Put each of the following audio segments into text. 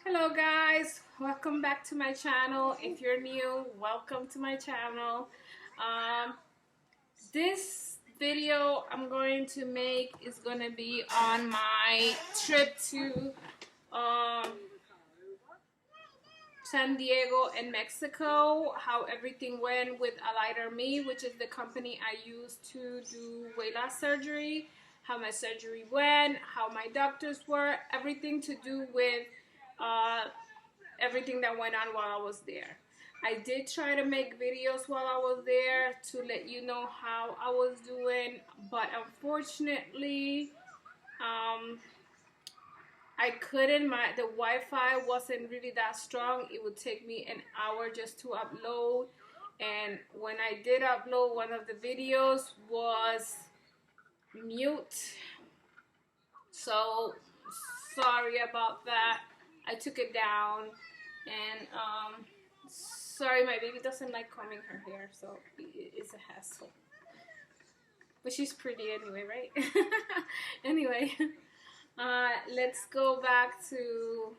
Hello guys, welcome back to my channel. If you're new, welcome to my channel. This video I'm going to make is going to be on my trip to San Diego and Mexico, how everything went with Alighterme, which is the company I use to do WLS surgery, how my surgery went, how my doctors were, everything to do with everything that went on while I was there. I did try to make videos while I was there to let you know how I was doing, but unfortunately, I couldn't. The Wi-Fi wasn't really that strong. It would take me an hour just to upload, and when I did upload, one of the videos was mute. So sorry about that. I took it down, and sorry, my baby doesn't like combing her hair, so it's a hassle. But she's pretty anyway, right? Anyway, let's go back to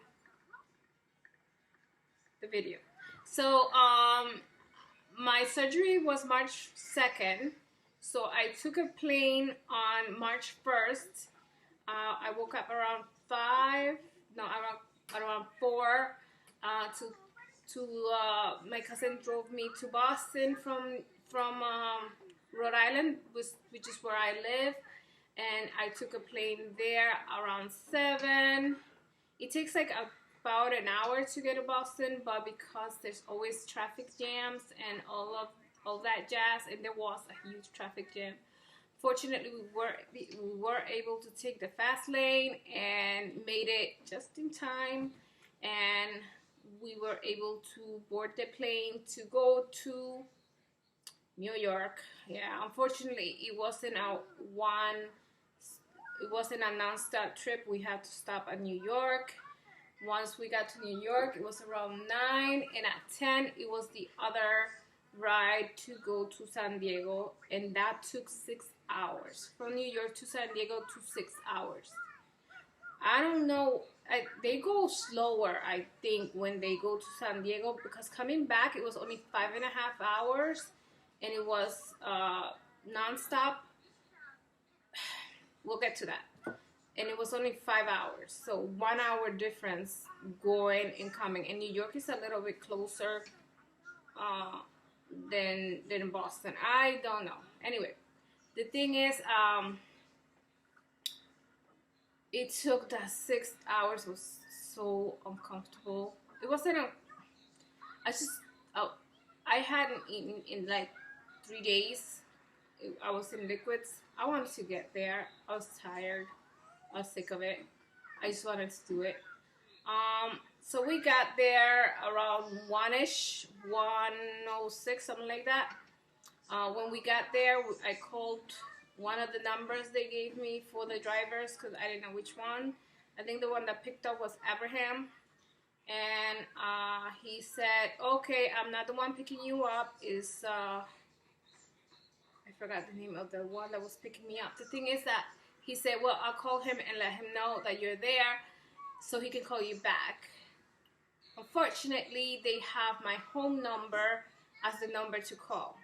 the video. So, my surgery was March 2nd. So I took a plane on March 1st. I woke up around 5, no, around 4, to my cousin drove me to Boston from Rhode Island, which is where I live, and I took a plane there around 7. It takes like about an hour to get to Boston, but because there's always traffic jams and all that jazz, and there was a huge traffic jam. Fortunately, we were able to take the fast lane and made it just in time, and we were able to board the plane to go to New York. Yeah, unfortunately, it wasn't a non-stop trip. We had to stop at New York. Once we got to New York, it was around 9, and at 10, it was the other ride to go to San Diego, and that took 6 hours. From New York to San Diego to 6 hours. I don't know, they go slower, I think, when they go to San Diego, because coming back it was only 5.5 hours, and it was non-stop. We'll get to that. And it was only 5 hours, so 1 hour difference going and coming. And New York is a little bit closer than Boston. I don't know. Anyway, the thing is, it took that 6 hours. It was so uncomfortable. It wasn't I hadn't eaten in like 3 days. I was in liquids. I wanted to get there. I was tired. I was sick of it. I just wanted to do it. So we got there around 1-ish, 1:06, something like that. When we got there, I called one of the numbers they gave me for the drivers, because I didn't know which one. I think the one that picked up was Abraham. And he said, okay, I'm not the one picking you up. Is I forgot the name of the one that was picking me up. The thing is that he said, well, I'll call him and let him know that you're there so he can call you back. Unfortunately, they have my home number as the number to call.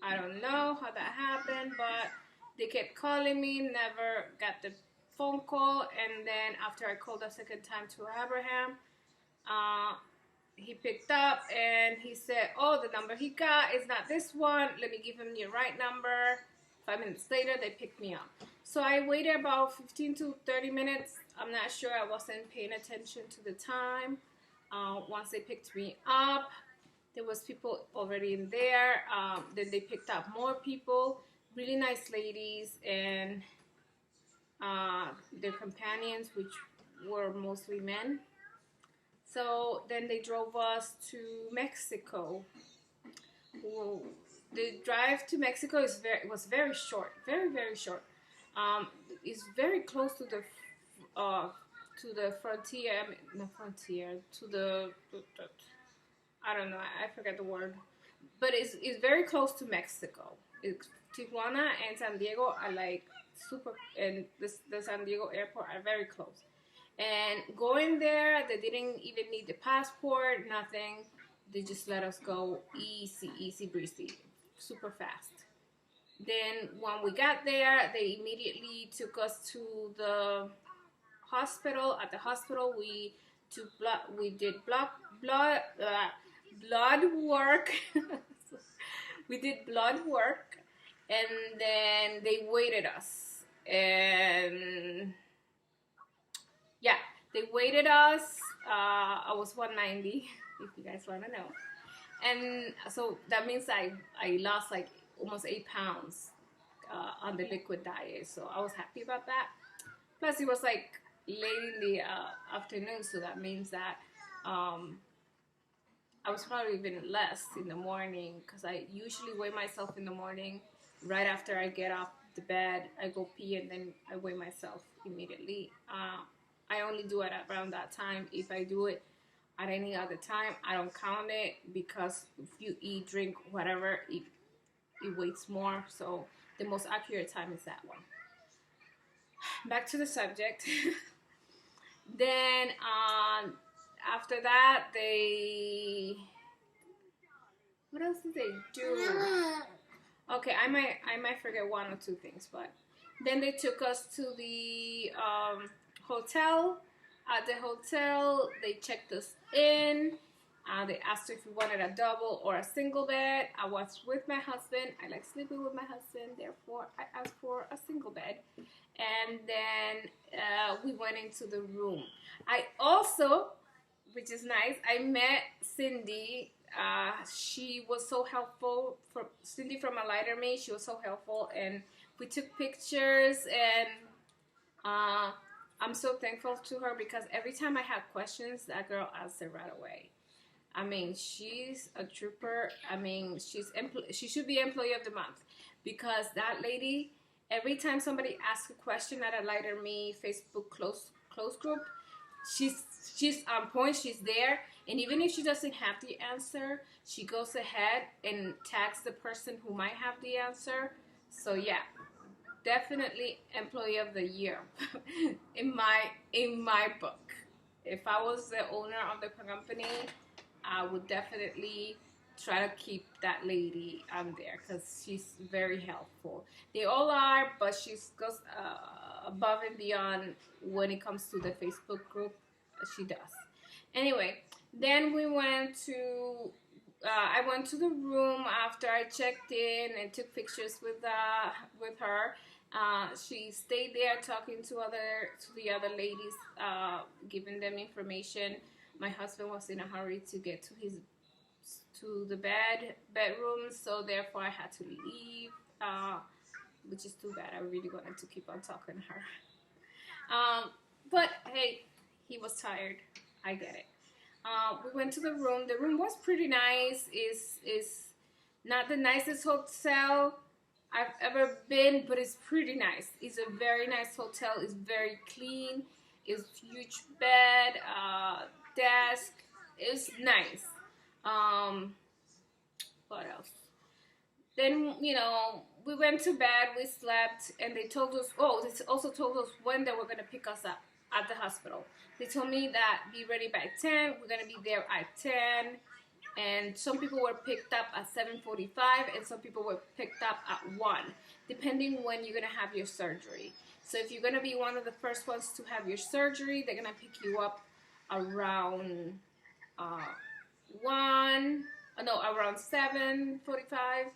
I don't know how that happened, but they kept calling me, never got the phone call. And then after I called a second time to Abraham, he picked up and he said, oh, the number he got is not this one. Let me give him the right number. 5 minutes later, they picked me up. So I waited about 15 to 30 minutes. I'm not sure. I wasn't paying attention to the time. Once they picked me up, there was people already in there. Then they picked up more people, really nice ladies, and their companions, which were mostly men. So then they drove us to Mexico. The drive to Mexico was very short, very short. It's very close to the frontier. I mean, not frontier, to the I don't know. I forget the word, but it's very close to Mexico. Tijuana and San Diego are like super, and the San Diego airport are very close. And going there, they didn't even need the passport, nothing. They just let us go easy breezy, super fast. Then when we got there, they immediately took us to the hospital. At the hospital, we did blood work. We did blood work, and then they waited us. And yeah, they waited us. I was 190, if you guys want to know. And so that means I lost like almost 8 pounds on the liquid diet. So I was happy about that. Plus, it was like late in the afternoon, so that means that I was probably even less in the morning, because I usually weigh myself in the morning right after I get off the bed. I go pee and then I weigh myself immediately. I only do it around that time. If I do it at any other time, I don't count it, because if you eat, drink, whatever, it weighs more. So the most accurate time is that one. Back to the subject. Then after that, what else did they do? Okay, I might forget one or two things, but then they took us to the hotel. At the hotel, they checked us in. They asked if we wanted a double or a single bed. I was with my husband. I like sleeping with my husband, therefore I asked for a single bed. And then we went into the room. I also, which is nice, I met Cindy. She was so helpful. Cindy from Alighterme, she was so helpful, and we took pictures, and I'm so thankful to her, because every time I have questions, that girl answered right away. I mean, she's a trooper. I mean, she should be Employee of the Month, because that lady, every time somebody asks a question at Alighterme Facebook close group, she's on point. She's there, and even if she doesn't have the answer, she goes ahead and tags the person who might have the answer. So yeah, definitely Employee of the Year in my book. If I was the owner of the company, I would definitely try to keep that lady on there, because she's very helpful. They all are, but she goes above and beyond when it comes to the Facebook group. She does. Anyway, then we went to I went to the room after I checked in and took pictures with her. She stayed there talking to the other ladies, giving them information. My husband was in a hurry to get to the bedroom, so therefore I had to leave, which is too bad. I really wanted to keep on talking to her. But hey, he was tired. I get it. We went to the room. The room was pretty nice. Is not the nicest hotel I've ever been, but it's pretty nice. It's a very nice hotel. It's very clean. It's huge bed, desk. It's nice. What else? Then, we went to bed, we slept, and they told us, they also told us when they were going to pick us up at the hospital. They told me that be ready by 10, we're going to be there at 10, and some people were picked up at 7:45, and some people were picked up at 1, depending when you're going to have your surgery. So if you're going to be one of the first ones to have your surgery, they're going to pick you up around around 7:45.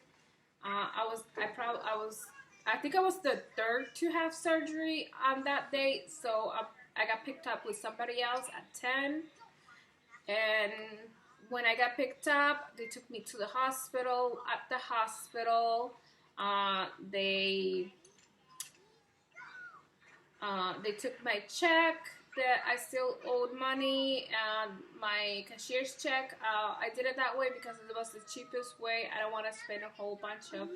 I think I was the third to have surgery on that day, so I got picked up with somebody else at 10. And when I got picked up, they took me to the hospital. At the hospital, they took my check that I still owed money, and my cashier's check. I did it that way because it was the cheapest way. I don't want to spend a whole bunch of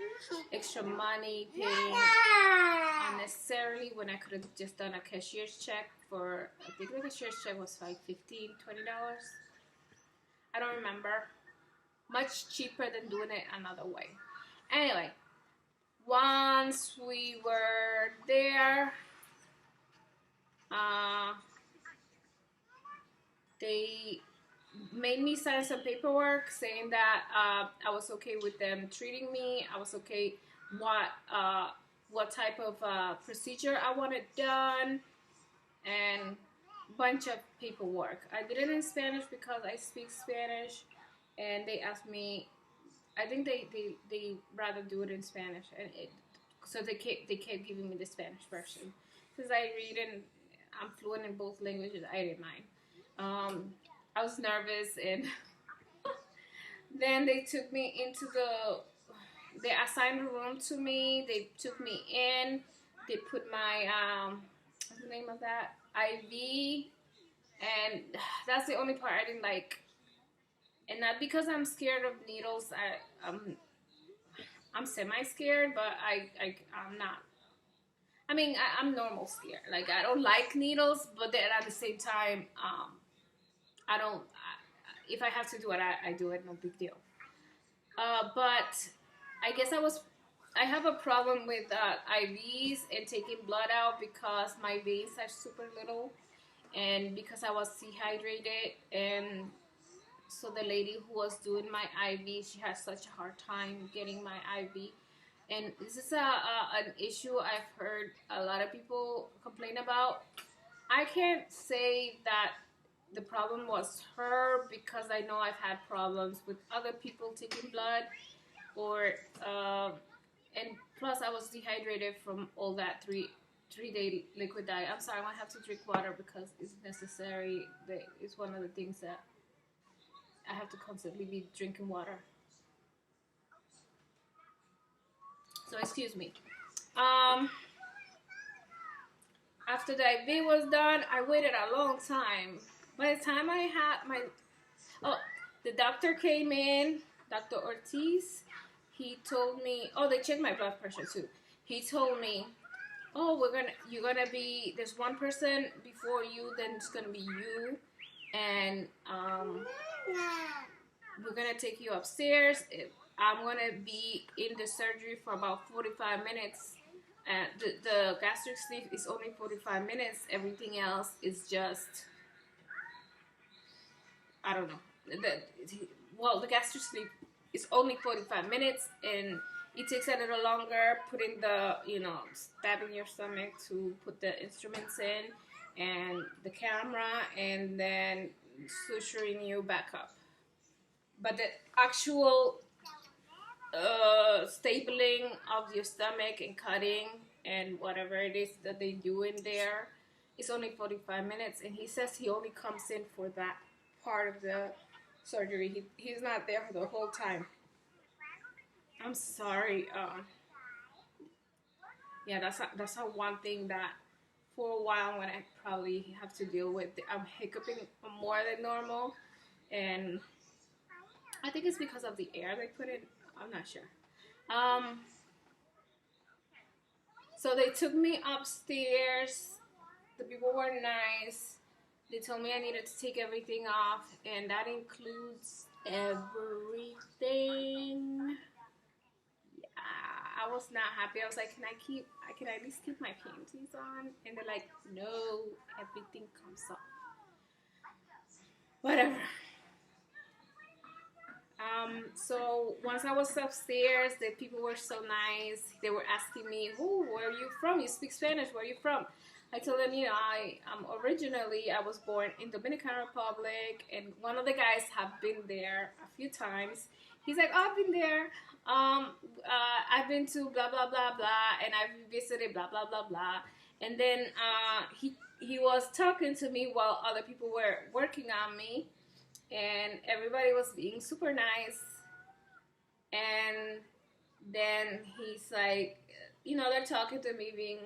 extra money paying unnecessarily when I could have just done a cashier's check for, I think the cashier's check was like $15, $20. I don't remember. Much cheaper than doing it another way. Anyway, once we were there, they made me sign some paperwork saying that I was okay with them treating me. I was okay what type of procedure I wanted done, and bunch of paperwork. I did it in Spanish because I speak Spanish, and they asked me. I think they rather do it in Spanish, and so they kept giving me the Spanish version. Since I read and I'm fluent in both languages, I didn't mind. I was nervous, and then they took me into they assigned a room to me. They took me in. They put my what's the name of that, IV, and that's the only part I didn't like. And not because I'm scared of needles. I'm semi scared, but I'm not. I mean, I'm normal scared. Like, I don't like needles, but then at the same time, I don't. If I have to do it, I do it. No big deal. But I guess I have a problem with IVs and taking blood out because my veins are super little, and because I was dehydrated, and so the lady who was doing my IV, she had such a hard time getting my IV. And this is an issue I've heard a lot of people complain about. I can't say that the problem was her, because I know I've had problems with other people taking blood, or and plus I was dehydrated from all that three-day liquid diet. I'm sorry, I might have to drink water because it's necessary. It's one of the things that I have to constantly be drinking water. So excuse me. After the IV was done, I waited a long time. By the time I had the doctor came in, Dr. Ortiz. He told me, they checked my blood pressure too. He told me, you're gonna be, there's one person before you, then it's gonna be you, and we're gonna take you upstairs. I'm gonna be in the surgery for about 45 minutes. And the gastric sleeve is only 45 minutes. Everything else is just, I don't know. The gastric sleeve is only 45 minutes, and it takes a little longer putting stabbing your stomach to put the instruments in, and the camera, and then suturing you back up. But the actual stapling of your stomach and cutting and whatever it is that they do in there is only 45 minutes, and he says he only comes in for that part of the surgery. He's not there for the whole time. I'm sorry. Yeah, that's a one thing that for a while I'm gonna probably have to deal with. I'm hiccuping more than normal, and I think it's because of the air they put in. I'm not sure. So they took me upstairs. The people were nice. They told me I needed to take everything off, and that includes everything. I was not happy. I was like, can I at least keep my panties on? And they're like, no, everything comes off. Whatever. So once I was upstairs, the people were so nice. They were asking me, where are you from? You speak Spanish, where are you from? I told them, I was born in Dominican Republic, and one of the guys have been there a few times. He's like, I've been there. I've been to blah, blah, blah, blah, and I've visited blah, blah, blah, blah. And then he was talking to me while other people were working on me, and everybody was being super nice. And then he's like, they're talking to me, being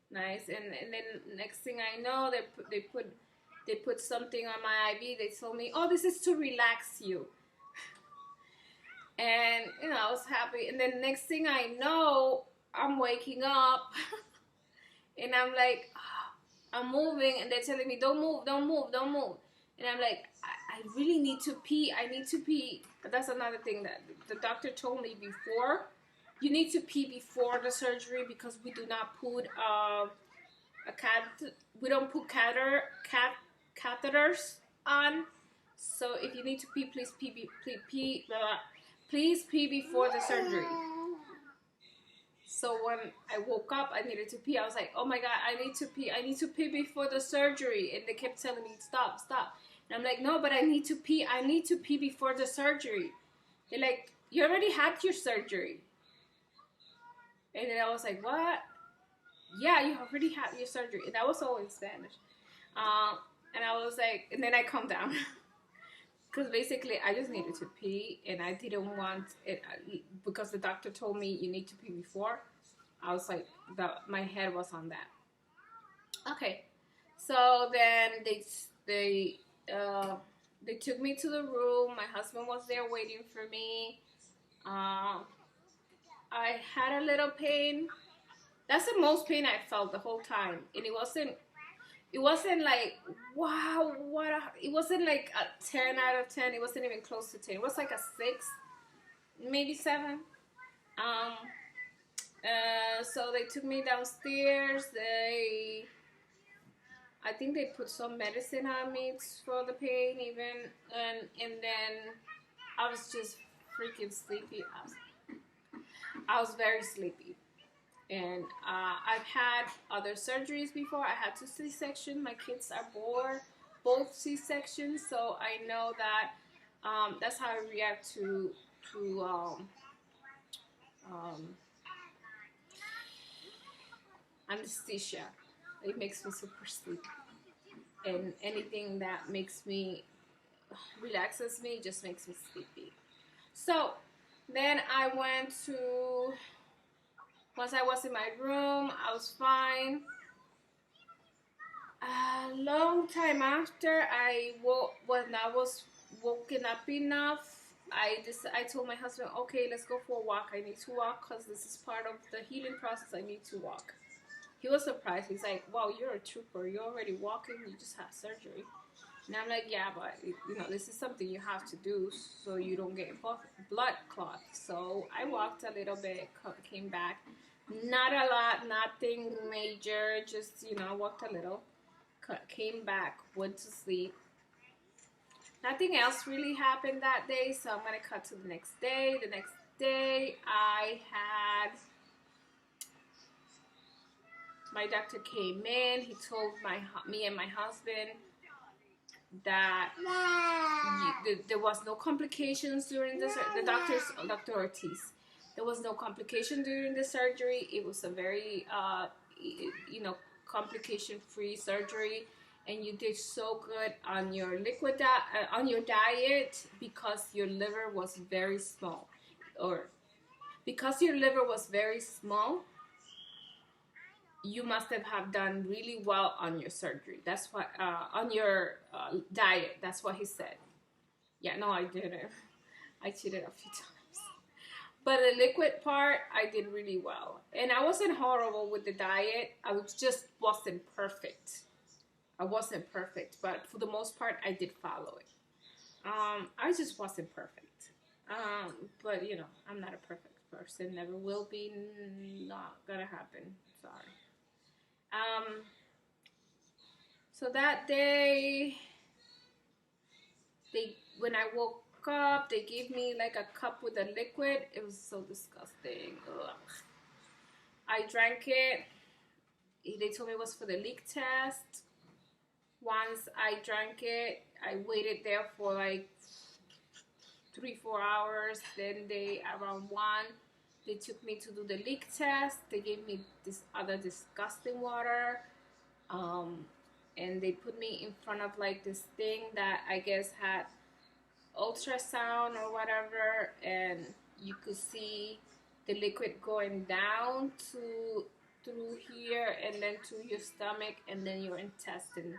nice, and then next thing I know, they put something on my IV. They told me, this is to relax you. And I was happy. And then next thing I know, I'm waking up, and I'm like, I'm moving, and they're telling me, don't move, don't move, don't move. And I'm like, I really need to pee. I need to pee. But that's another thing that the doctor told me before. You need to pee before the surgery, because we do not put we don't put catheters on. So if you need to pee, please please pee before the surgery. So when I woke up, I needed to pee. I was like, oh my God, I need to pee. I need to pee before the surgery. And they kept telling me, stop, stop. And I'm like, no, but I need to pee. I need to pee before the surgery. They're like, you already had your surgery. And then I was like, what? Yeah, you already had your surgery. And that was all in Spanish. And I was like, and then I calmed down. Because basically, I just needed to pee, and I didn't want it, because the doctor told me you need to pee before. I was like, my head was on that. Okay, so then they took me to the room. My husband was there waiting for me. I had a little pain. That's the most pain I felt the whole time, and it wasn't like, wow, it wasn't like a 10 out of 10. It wasn't even close to 10. It was like a 6, maybe 7. So they took me downstairs. I think they put some medicine on me for the pain even. And then I was just freaking sleepy. I was very sleepy. And I've had other surgeries before. I had 2 C-sections. My kids are both C-sections, so I know that that's how I react to anesthesia. It makes me super sleepy, and anything that relaxes me just makes me sleepy. So then I went to. Once I was in my room, I was fine. A long time after when I was woken up enough, I told my husband, okay, let's go for a walk. I need to walk because this is part of the healing process. I need to walk. He was surprised. He's like, wow, you're a trooper. You're already walking. You just had surgery. And I'm like, yeah, but this is something you have to do so you don't get blood clot. So I walked a little bit, came back. Not a lot, nothing major, just, walked a little, came back, went to sleep. Nothing else really happened that day, so I'm going to cut to the next day. The next day, my doctor came in. He told me and my husband that there was no complications during the Dr. Ortiz. There was no complication during the surgery. It was a very, complication-free surgery, and you did so good on your on your diet because your liver was very small, you must have done really well on your surgery. That's what on your diet. That's what he said. Yeah, no, I didn't. I cheated a few times. But the liquid part, I did really well. And I wasn't horrible with the diet. Just wasn't perfect. I wasn't perfect. But for the most part, I did follow it. I just wasn't perfect. But, I'm not a perfect person. Never will be. Not gonna happen. Sorry. So that day, when I woke up, they gave me like a cup with a liquid. It was so disgusting. Ugh. I drank it. They told me it was for the leak test. Once I drank it, I waited there for like 3-4 hours. Then around 1, they took me to do the leak test. They gave me this other disgusting water. And they put me in front of like this thing that I guess had ultrasound or whatever, and you could see the liquid going down through here and then to your stomach and then your intestine.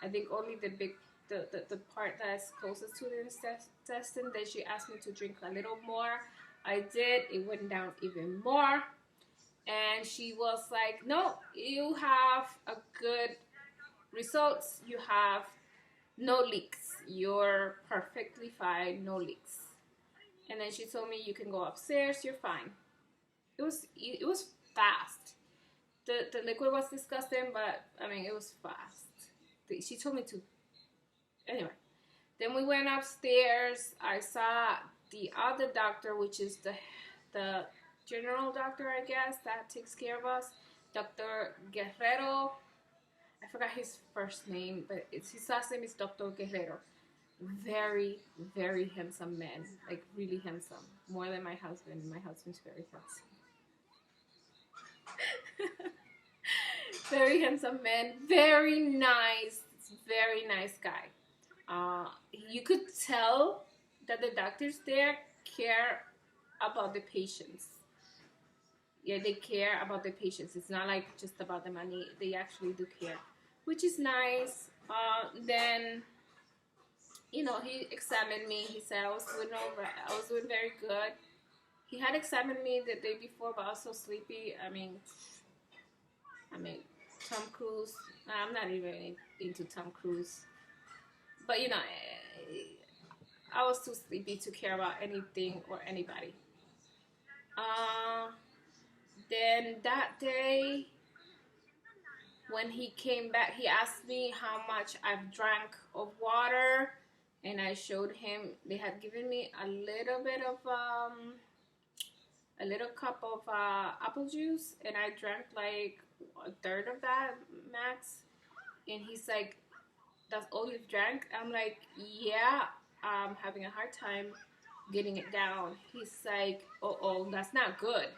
I think only the part that's closest to the intestine, then she asked me to drink a little more. I did. It went down even more, and she was like, no, you have a good results. You have no leaks. You're perfectly fine. No leaks. And then she told me you can go upstairs. You're fine. It was fast. The liquid was disgusting, but I mean it was fast. She told me to. Anyway, Then we went upstairs. I saw the other doctor, which is the general doctor, I guess, that takes care of us, Dr. Guerrero. I forgot his first name, but his last name is Dr. Guerrero. Very, very handsome man, like really handsome, more than my husband. My husband's very handsome. Very handsome man, very nice guy. You could tell that the doctors there care about the patients. Yeah, they care about the patients. It's not like just about the money. They actually do care, which is nice. Then, you know, he examined me. He said I was doing very good. He had examined me the day before, but I was so sleepy. I mean, Tom Cruise. I'm not even into Tom Cruise, but you know, I was too sleepy to care about anything or anybody. Then that day, when he came back, he asked me how much I've drank of water, and I showed him. They had given me a little bit of a little cup of apple juice, and I drank like a third of that max. And he's like, "That's all you've drank?" I'm like, "Yeah, I'm having a hard time getting it down." He's like, "Oh, that's not good."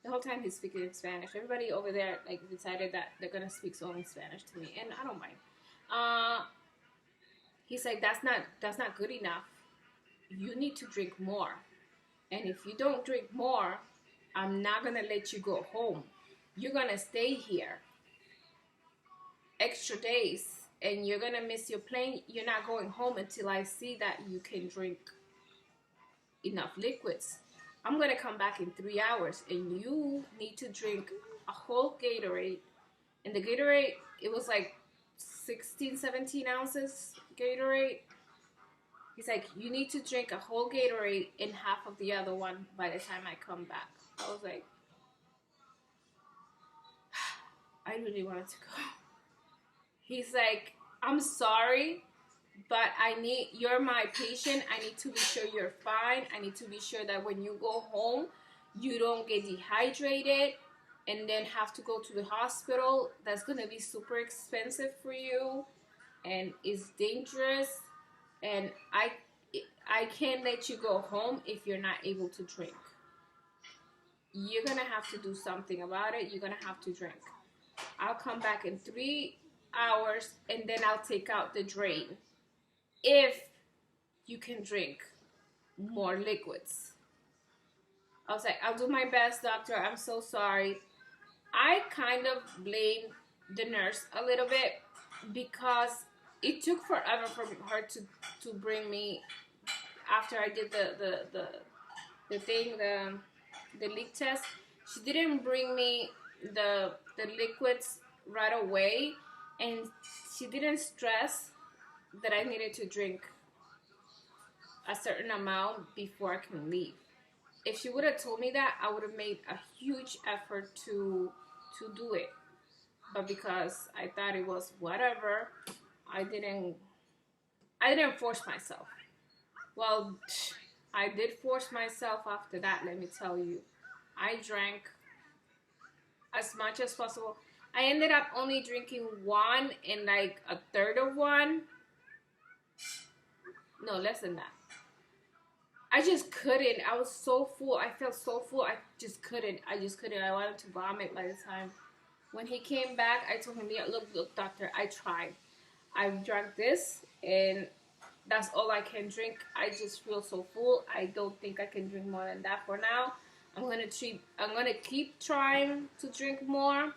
The whole time he's speaking in Spanish. Everybody over there like decided that they're gonna speak only Spanish to me, and I don't mind. He's like, that's not good enough. You need to drink more, and if you don't drink more, I'm not gonna let you go home. You're gonna stay here extra days, and you're gonna miss your plane. You're not going home until I see that you can drink enough liquids. I'm gonna come back in 3 hours, and you need to drink a whole Gatorade. And the Gatorade, it was like 16, 17 ounces Gatorade. He's like, you need to drink a whole Gatorade and half of the other one by the time I come back. I was like, I really wanted to go. He's like, I'm sorry, but you're my patient. I need to be sure you're fine. I need to be sure that when you go home, you don't get dehydrated and then have to go to the hospital. That's going to be super expensive for you, and it's dangerous. And I can't let you go home if you're not able to drink. You're going to have to do something about it. You're going to have to drink. I'll come back in 3 hours, and then I'll take out the drain if you can drink more liquids. I was like, I'll do my best, doctor. I'm so sorry. I kind of blame the nurse a little bit because it took forever for her to bring me after I did the leak test. She didn't bring me the liquids right away, and she didn't stress that I needed to drink a certain amount before I can leave. If she would have told me that, I would have made a huge effort to do it. But because I thought it was whatever, I didn't force myself. Well, I did force myself after that, let me tell you. I drank as much as possible. I ended up only drinking one and like a third of one. No, less than that. I just couldn't. I was so full. I felt so full. I just couldn't. I wanted to vomit by the time. When he came back, I told him, yeah, look, doctor, I tried. I drank this, and that's all I can drink. I just feel so full. I don't think I can drink more than that for now. I'm gonna keep trying to drink more.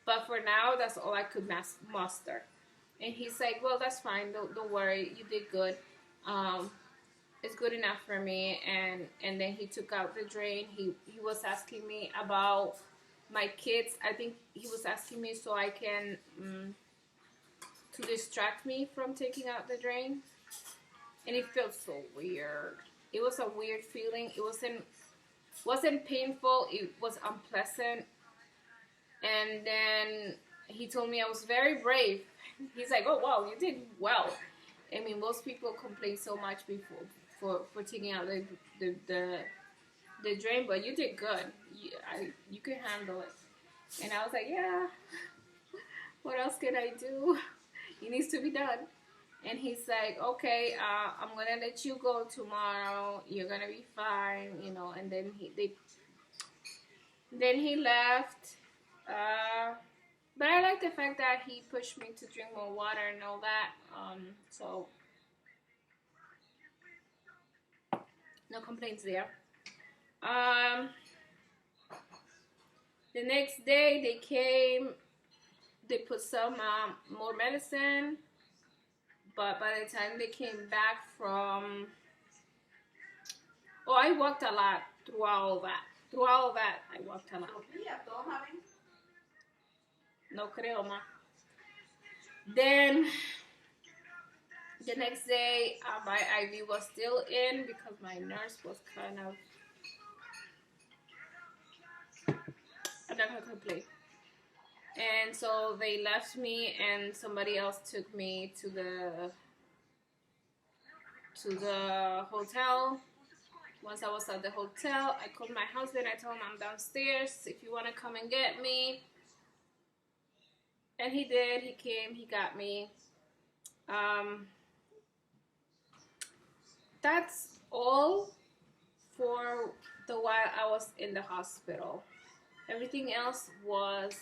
But for now, that's all I could muster. And he's like, well, that's fine. Don't worry. You did good. It's good enough for me. And then he took out the drain. He was asking me about my kids. I think he was asking me so I can to distract me from taking out the drain. And it felt so weird. It was a weird feeling. It wasn't painful. It was unpleasant. And then he told me I was very brave. He's like, oh wow, you did well. I mean, most people complain so much before for taking out the drain, but you did good. You can handle it. And I was like, yeah. What else can I do? It needs to be done. And he's like, okay, I'm gonna let you go tomorrow. You're gonna be fine, you know. And then he left. But I like the fact that he pushed me to drink more water and all that. So no complaints there. The next day they came. They put some more medicine. But by the time they came back from... Oh, I walked a lot through all that. Through all that, I walked a lot. No creo, ma. Then, the next day, my IV was still in because my nurse was kind of... I'm not going to complain. And so they left me, and somebody else took me to the hotel. Once I was at the hotel, I called my husband. I told him I'm downstairs if you want to come and get me. And he did. He came. He got me. That's all for the while I was in the hospital. Everything else was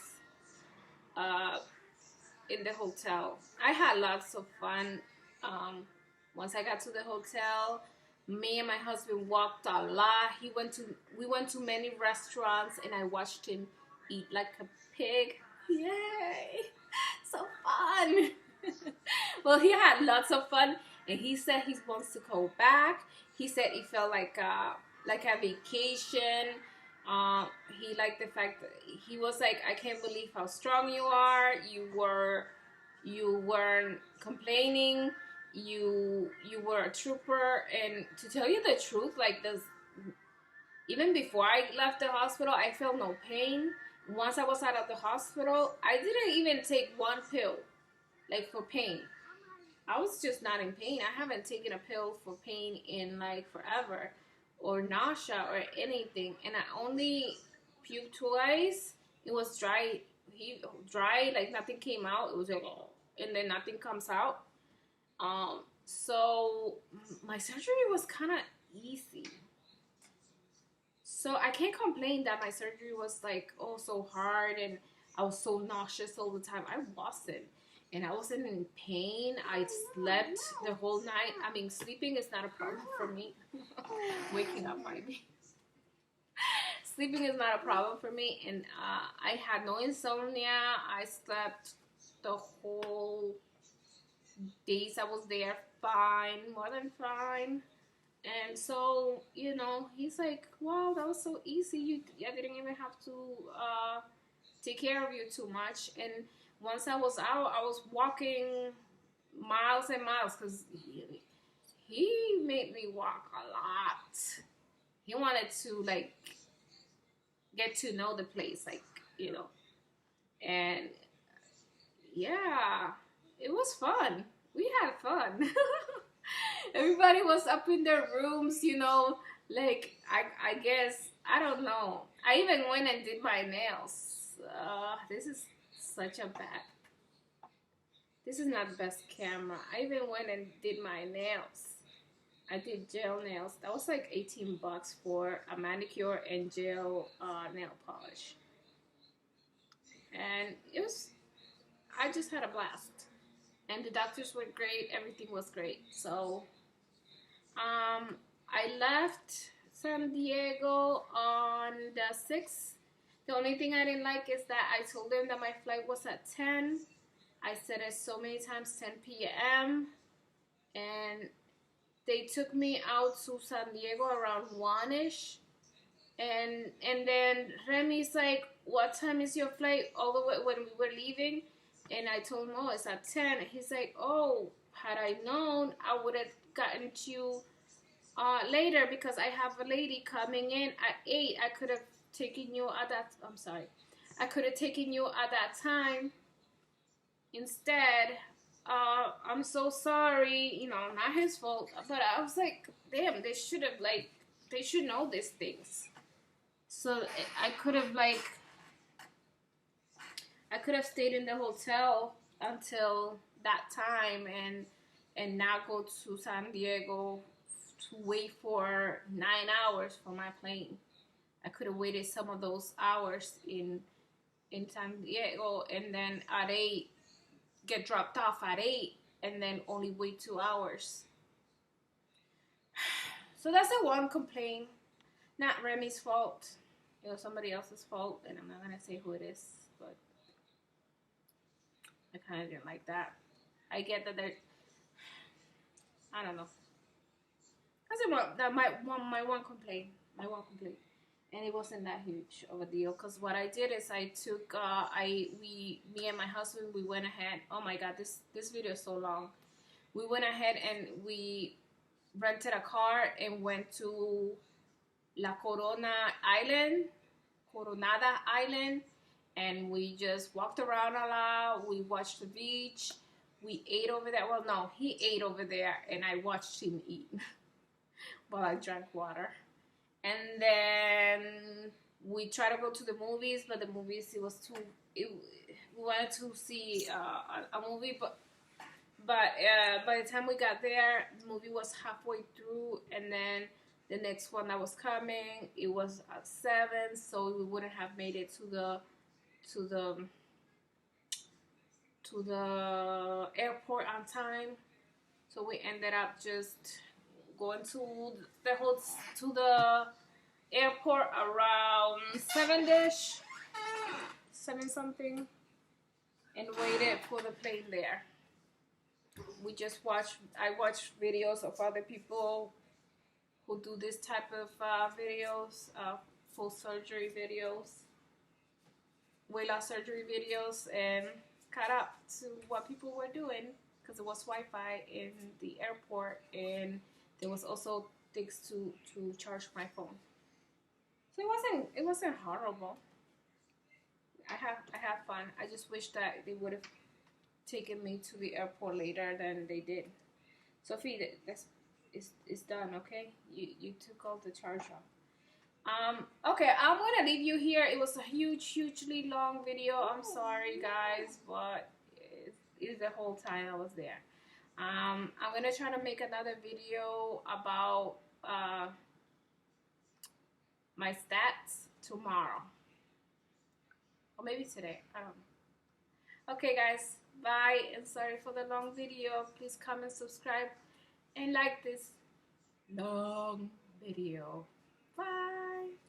in the hotel. I had lots of fun. Once I got to the hotel, me and my husband walked a lot. We went to many restaurants, and I watched him eat like a pig. Yay! So fun. Well, he had lots of fun, and he said he wants to go back. He said it felt like a vacation. He liked the fact that he was like, I can't believe how strong you are. You weren't complaining. You were a trooper. And to tell you the truth, like this, even before I left the hospital, I felt no pain. Once I was out of the hospital, I didn't even take one pill, like for pain. I was just not in pain. I haven't taken a pill for pain in like forever, or nausea or anything. And I only puked twice. It was dry. Dry, like nothing came out. It was like, oh, and then nothing comes out. So my surgery was kind of easy. So I can't complain that my surgery was like, oh, so hard and I was so nauseous all the time. I wasn't. And I wasn't in pain. I slept the whole night. I mean, sleeping is not a problem for me. Waking up, I mean. Sleeping is not a problem for me. And I had no insomnia. I slept the whole days I was there fine, more than fine. And so, you know, he's like, wow, that was so easy. I didn't even have to take care of you too much. And once I was out, I was walking miles and miles because he made me walk a lot. He wanted to, like, get to know the place, like, you know. And, yeah, it was fun. We had fun. Everybody was up in their rooms, you know, like, I guess, I don't know. I even went and did my nails. This is not the best camera. I even went and did my nails. I did gel nails. That was like $18 for a manicure and gel nail polish. And I just had a blast. And the doctors were great. Everything was great. So, I left San Diego on the 6th. The only thing I didn't like is that I told them that my flight was at 10. I said it so many times, 10 p.m. And they took me out to San Diego around 1-ish. And then Remy's like, what time is your flight? All the way when we were leaving. And I told him, oh, it's at 10. He's like, oh, had I known, I would have gotten to you later because I have a lady coming in at 8. I could have taken you at that, I could have taken you at that time, Instead, I'm so sorry, you know, not his fault. But I was like, damn, they should have, like, they should know these things. So I could have, like, I could have stayed in the hotel until that time and not go to San Diego to wait for 9 hours for my plane. I could have waited some of those hours in San Diego, and then at 8 get dropped off at 8, and then only wait 2 hours. So that's the one complaint. Not Remy's fault. It was somebody else's fault, and I'm not gonna say who it is, but I kind of didn't like that. I get that they're, I don't know. That's my one complaint. My one complaint. And it wasn't that huge of a deal, because what I did is I took me and my husband, we went ahead. Oh my god, this video is so long. We went ahead and we rented a car and went to La Coronada Island, and we just walked around a lot. We watched the beach. We ate over there. Well, no, he ate over there, and I watched him eat while I drank water. And then we tried to go to the movies, but the movies, it was too. We wanted to see a movie, but by the time we got there, the movie was halfway through, and then the next one that was coming, it was at 7, so we wouldn't have made it to the airport on time. So we ended up just going to the airport around 7-ish, 7 something, and waited for the plane there. We just I watched videos of other people who do this type of videos, full surgery videos, weight loss surgery videos, and caught up to what people were doing, because it was Wi-Fi in the airport, and there was also things to charge my phone. So it wasn't horrible. I have fun. I just wish that they would have taken me to the airport later than they did. Sophie, it's done, okay? You took all the charge off. Okay, I'm gonna leave you here. It was a hugely long video. I'm sorry, guys, but it's the whole time I was there. I'm gonna try to make another video about my stats tomorrow, or maybe today. I don't know. Okay, guys, bye, and sorry for the long video. Please comment, subscribe, and like this long video.